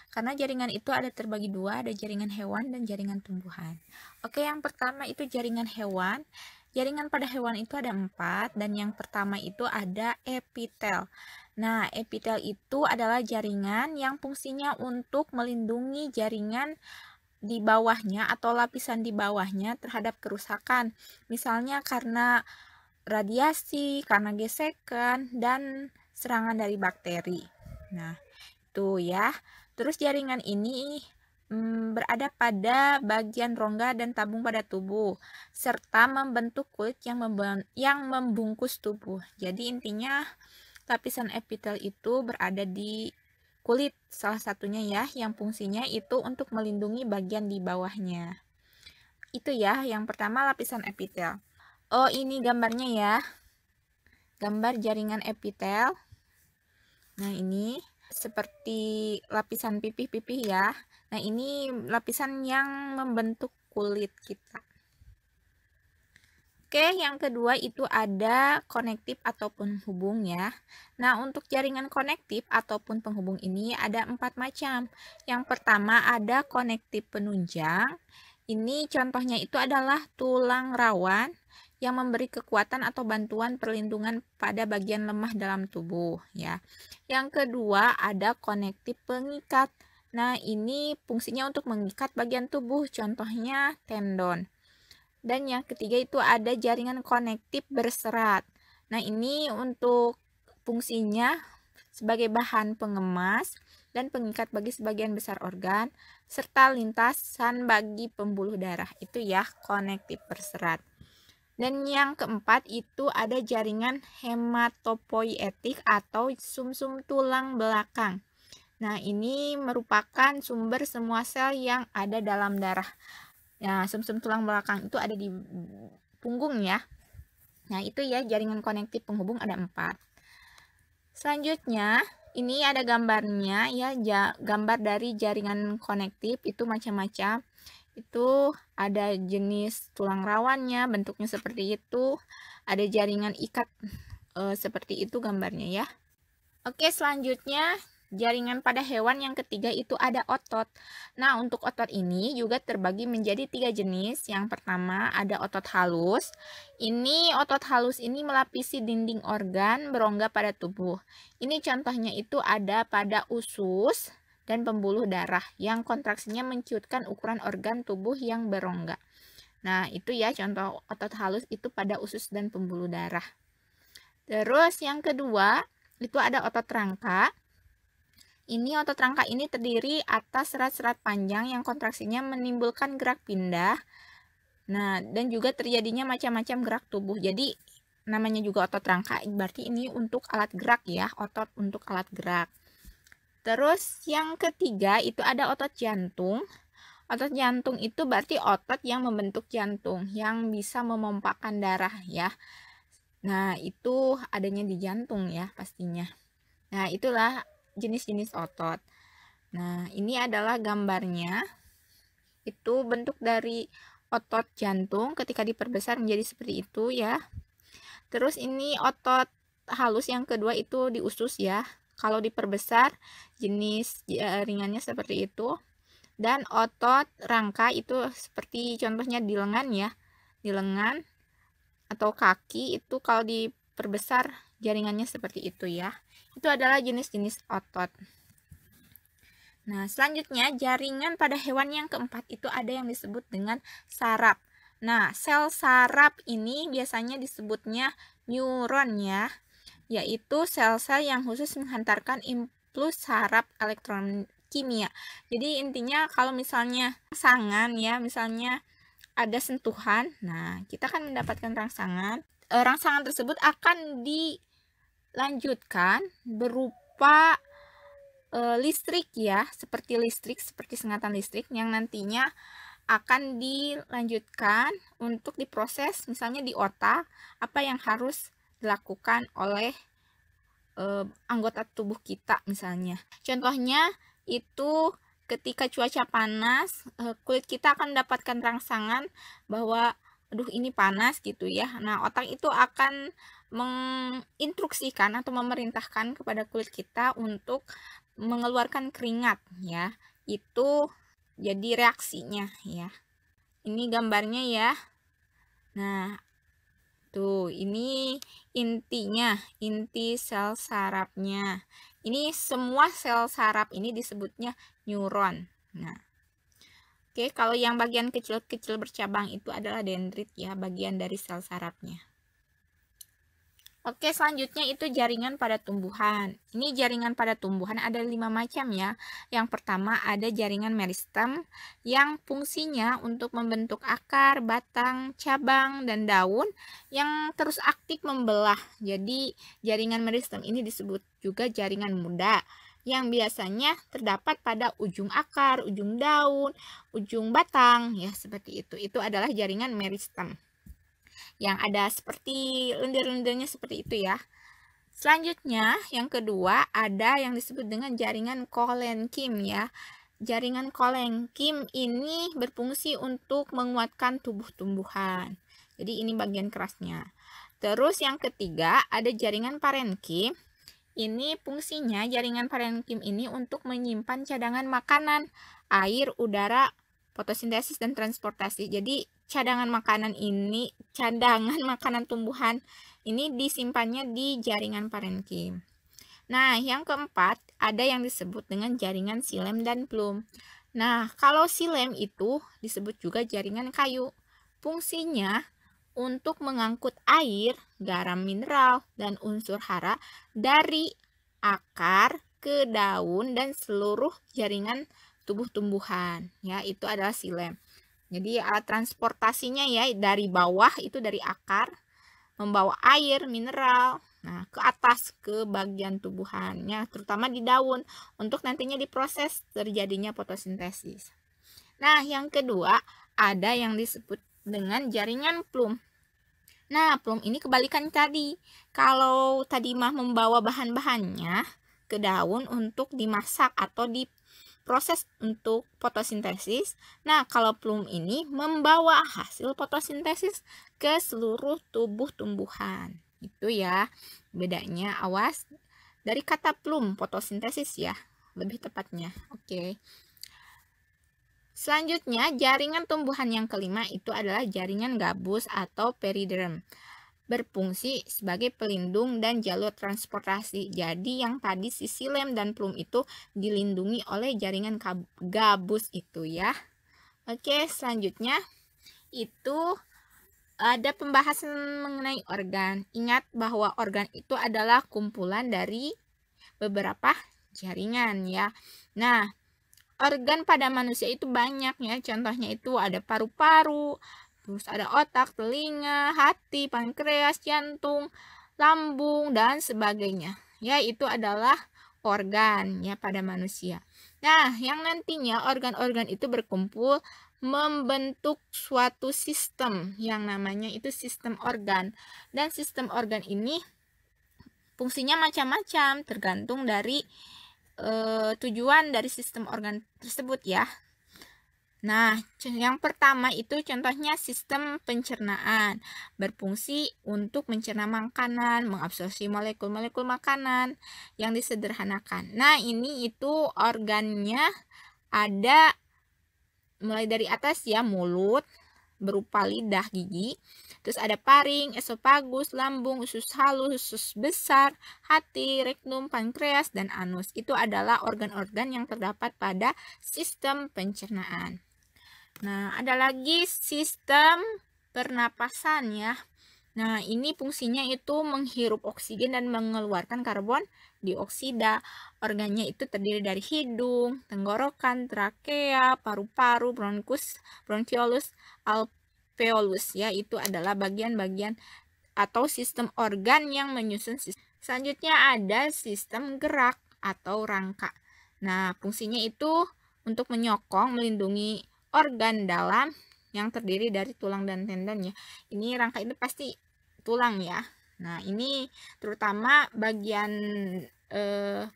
Karena jaringan itu ada terbagi dua, ada jaringan hewan dan jaringan tumbuhan. Oke, yang pertama itu jaringan hewan. Jaringan pada hewan itu ada 4, dan yang pertama itu ada epitel. Nah, epitel itu adalah jaringan yang fungsinya untuk melindungi jaringan di bawahnya atau lapisan di bawahnya terhadap kerusakan. Misalnya karena radiasi, karena gesekan, dan serangan dari bakteri. Nah, itu ya. Terus jaringan ini berada pada bagian rongga dan tabung pada tubuh, serta membentuk kulit yang membungkus tubuh. Jadi intinya lapisan epitel itu berada di kulit salah satunya ya, yang fungsinya itu untuk melindungi bagian di bawahnya. Itu ya, yang pertama lapisan epitel. Oh, ini gambarnya ya. Gambar jaringan epitel. Nah, ini seperti lapisan pipih-pipih ya. Nah, ini lapisan yang membentuk kulit kita. Oke, yang kedua itu ada konektif atau penghubung ya. Nah, untuk jaringan konektif ataupun penghubung ini ada 4 macam. Yang pertama ada konektif penunjang. Ini contohnya itu adalah tulang rawan yang memberi kekuatan atau bantuan perlindungan pada bagian lemah dalam tubuh ya. Yang kedua ada konektif pengikat. Nah, ini fungsinya untuk mengikat bagian tubuh, contohnya tendon. Dan yang ketiga itu ada jaringan konektif berserat. Nah, ini untuk fungsinya sebagai bahan pengemas dan pengikat bagi sebagian besar organ, serta lintasan bagi pembuluh darah. Itu ya, konektif berserat. Dan yang keempat itu ada jaringan hematopoietik atau sumsum tulang belakang. Nah, ini merupakan sumber semua sel yang ada dalam darah. Nah, sumsum tulang belakang itu ada di punggung ya. Nah, itu ya jaringan konektif penghubung ada 4. Selanjutnya, ini ada gambarnya ya, gambar dari jaringan konektif itu macam-macam. Itu ada jenis tulang rawannya, bentuknya seperti itu. Ada jaringan ikat seperti itu gambarnya ya. Oke, selanjutnya jaringan pada hewan yang ketiga itu ada otot. Nah, untuk otot ini juga terbagi menjadi 3 jenis. Yang pertama ada otot halus. Ini otot halus ini melapisi dinding organ berongga pada tubuh. Ini contohnya itu ada pada usus dan pembuluh darah yang kontraksinya menciutkan ukuran organ tubuh yang berongga. Nah, itu ya contoh otot halus itu pada usus dan pembuluh darah. Terus yang kedua itu ada otot rangka. Ini otot rangka ini terdiri atas serat-serat panjang yang kontraksinya menimbulkan gerak pindah. Nah, dan juga terjadinya macam-macam gerak tubuh. Jadi, namanya juga otot rangka, berarti ini untuk alat gerak ya, otot untuk alat gerak. Terus yang ketiga itu ada otot jantung. Otot jantung itu berarti otot yang membentuk jantung, yang bisa memompakan darah ya. Nah, itu adanya di jantung ya pastinya. Nah, itulah jenis-jenis otot. Nah, ini adalah gambarnya. Itu bentuk dari otot jantung ketika diperbesar menjadi seperti itu ya. Terus ini otot halus yang kedua itu di usus ya. Kalau diperbesar jenis jaringannya seperti itu. Dan otot rangka itu seperti contohnya di lengan ya. Di lengan atau kaki itu kalau diperbesar jaringannya seperti itu ya. Itu adalah jenis-jenis otot. Nah, selanjutnya jaringan pada hewan yang keempat itu ada yang disebut dengan saraf. Nah, sel saraf ini biasanya disebutnya neuron ya, yaitu sel-sel yang khusus menghantarkan impuls saraf elektron kimia. Jadi intinya kalau misalnya rangsangan ya, misalnya ada sentuhan, nah kita akan mendapatkan rangsangan. Rangsangan tersebut akan dilanjutkan berupa listrik ya, seperti sengatan listrik yang nantinya akan dilanjutkan untuk diproses misalnya di otak, apa yang harus dilakukan oleh anggota tubuh kita misalnya. Contohnya itu ketika cuaca panas, kulit kita akan mendapatkan rangsangan bahwa aduh ini panas gitu ya. Nah, otak itu akan menginstruksikan atau memerintahkan kepada kulit kita untuk mengeluarkan keringat ya. Itu jadi reaksinya ya. Ini gambarnya ya. Nah, tuh ini intinya, inti sel sarafnya. Ini semua sel saraf ini disebutnya neuron. Nah, oke, kalau yang bagian kecil-kecil bercabang itu adalah dendrit ya, bagian dari sel sarafnya. Oke, selanjutnya itu jaringan pada tumbuhan. Ini jaringan pada tumbuhan ada 5 macam ya. Yang pertama ada jaringan meristem yang fungsinya untuk membentuk akar, batang, cabang, dan daun yang terus aktif membelah. Jadi jaringan meristem ini disebut juga jaringan muda yang biasanya terdapat pada ujung akar, ujung daun, ujung batang ya, seperti itu. Itu adalah jaringan meristem yang ada seperti lendir-lendirnya seperti itu ya. Selanjutnya, yang kedua ada yang disebut dengan jaringan kolenkim ya. Jaringan kolenkim ini berfungsi untuk menguatkan tubuh tumbuhan. Jadi ini bagian kerasnya. Terus yang ketiga ada jaringan parenkim. Ini fungsinya jaringan parenkim ini untuk menyimpan cadangan makanan, air, udara, fotosintesis dan transportasi. Jadi cadangan makanan tumbuhan ini disimpannya di jaringan parenkim. Nah, yang keempat ada yang disebut dengan jaringan xilem dan phloem. Nah, kalau xilem itu disebut juga jaringan kayu. Fungsinya untuk mengangkut air, garam mineral, dan unsur hara dari akar ke daun dan seluruh jaringan tubuh tumbuhan. Ya, itu adalah xilem. Jadi alat transportasinya ya dari bawah itu dari akar membawa air mineral ke atas ke bagian tubuhannya, terutama di daun untuk nantinya diproses terjadinya fotosintesis. Nah, yang kedua ada yang disebut dengan jaringan phloem. Nah, phloem ini kebalikan tadi. Kalau tadi mah membawa bahan-bahannya ke daun untuk dimasak atau diproses untuk fotosintesis. Nah, kalau phloem ini membawa hasil fotosintesis ke seluruh tubuh tumbuhan. Itu ya, bedanya. Awas dari kata phloem, fotosintesis ya, lebih tepatnya. Oke. Selanjutnya, jaringan tumbuhan yang kelima itu adalah jaringan gabus atau periderm. Berfungsi sebagai pelindung dan jalur transportasi. Jadi yang tadi si xilem dan phloem itu dilindungi oleh jaringan gabus itu ya. Oke, selanjutnya itu ada pembahasan mengenai organ. Ingat bahwa organ itu adalah kumpulan dari beberapa jaringan ya. Nah, organ pada manusia itu banyak ya, contohnya itu ada paru-paru, terus ada otak, telinga, hati, pankreas, jantung, lambung, dan sebagainya. Ya, itu adalah organ ya pada manusia. Nah, yang nantinya organ-organ itu berkumpul membentuk suatu sistem yang namanya itu sistem organ. Dan sistem organ ini fungsinya macam-macam tergantung dari tujuan dari sistem organ tersebut ya. Nah, yang pertama itu contohnya sistem pencernaan, berfungsi untuk mencerna makanan, mengabsorpsi molekul-molekul makanan yang disederhanakan. Nah, ini itu organnya ada mulai dari atas ya, mulut berupa lidah, gigi, terus ada paring, esofagus, lambung, usus halus, usus besar, hati, rektum, pankreas, dan anus. Itu adalah organ-organ yang terdapat pada sistem pencernaan. Nah, ada lagi sistem pernapasan ya. Nah, ini fungsinya itu menghirup oksigen dan mengeluarkan karbon dioksida. Organnya itu terdiri dari hidung, tenggorokan, trakea, paru-paru, bronkiolus, alveolus ya. Itu adalah bagian-bagian atau sistem organ yang menyusun sistem. Selanjutnya ada sistem gerak atau rangka. Nah, fungsinya itu untuk menyokong, melindungi organ dalam yang terdiri dari tulang dan tendon ya. Ini rangka itu pasti tulang ya. Nah, ini terutama bagian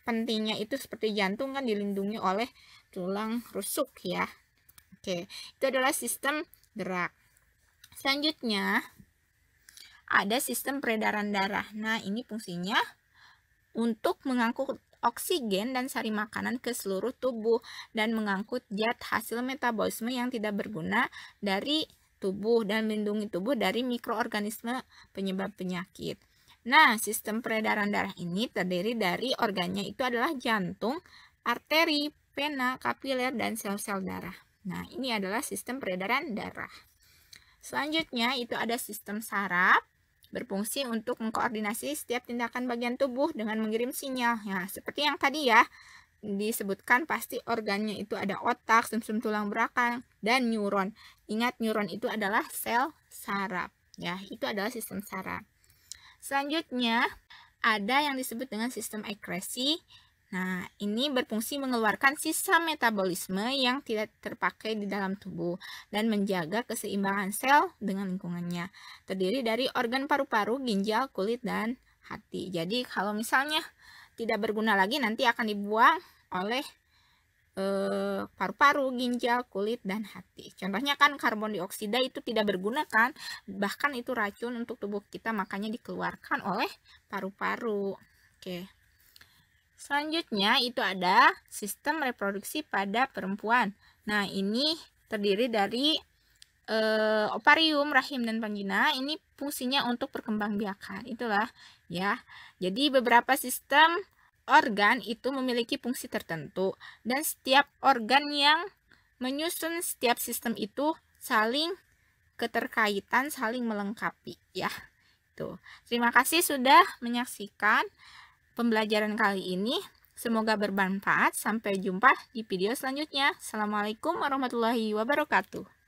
pentingnya itu seperti jantung kan dilindungi oleh tulang rusuk ya. Oke, itu adalah sistem gerak. Selanjutnya ada sistem peredaran darah. Nah, ini fungsinya untuk mengangkut oksigen dan sari makanan ke seluruh tubuh dan mengangkut zat hasil metabolisme yang tidak berguna dari tubuh dan melindungi tubuh dari mikroorganisme penyebab penyakit. Nah, sistem peredaran darah ini terdiri dari organnya itu adalah jantung, arteri, vena, kapiler, dan sel-sel darah. Nah, ini adalah sistem peredaran darah. Selanjutnya itu ada sistem saraf, berfungsi untuk mengkoordinasi setiap tindakan bagian tubuh dengan mengirim sinyal. Ya, seperti yang tadi ya disebutkan, pasti organnya itu ada otak, sumsum tulang belakang, dan neuron. Ingat, neuron itu adalah sel saraf. Ya, itu adalah sistem saraf. Selanjutnya ada yang disebut dengan sistem ekskresi. Nah, ini berfungsi mengeluarkan sisa metabolisme yang tidak terpakai di dalam tubuh dan menjaga keseimbangan sel dengan lingkungannya. Terdiri dari organ paru-paru, ginjal, kulit, dan hati. Jadi, kalau misalnya tidak berguna lagi, nanti akan dibuang oleh paru-paru, ginjal, kulit, dan hati. Contohnya kan karbon dioksida itu tidak berguna kan, bahkan itu racun untuk tubuh kita, makanya dikeluarkan oleh paru-paru. Oke. Selanjutnya itu ada sistem reproduksi pada perempuan. Nah, ini terdiri dari ovarium, rahim, dan vagina. Ini fungsinya untuk perkembangbiakan. Itulah ya. Jadi beberapa sistem organ itu memiliki fungsi tertentu dan setiap organ yang menyusun setiap sistem itu saling keterkaitan, saling melengkapi ya. Tuh. Terima kasih sudah menyaksikan pembelajaran kali ini. Semoga bermanfaat. Sampai jumpa di video selanjutnya. Assalamualaikum warahmatullahi wabarakatuh.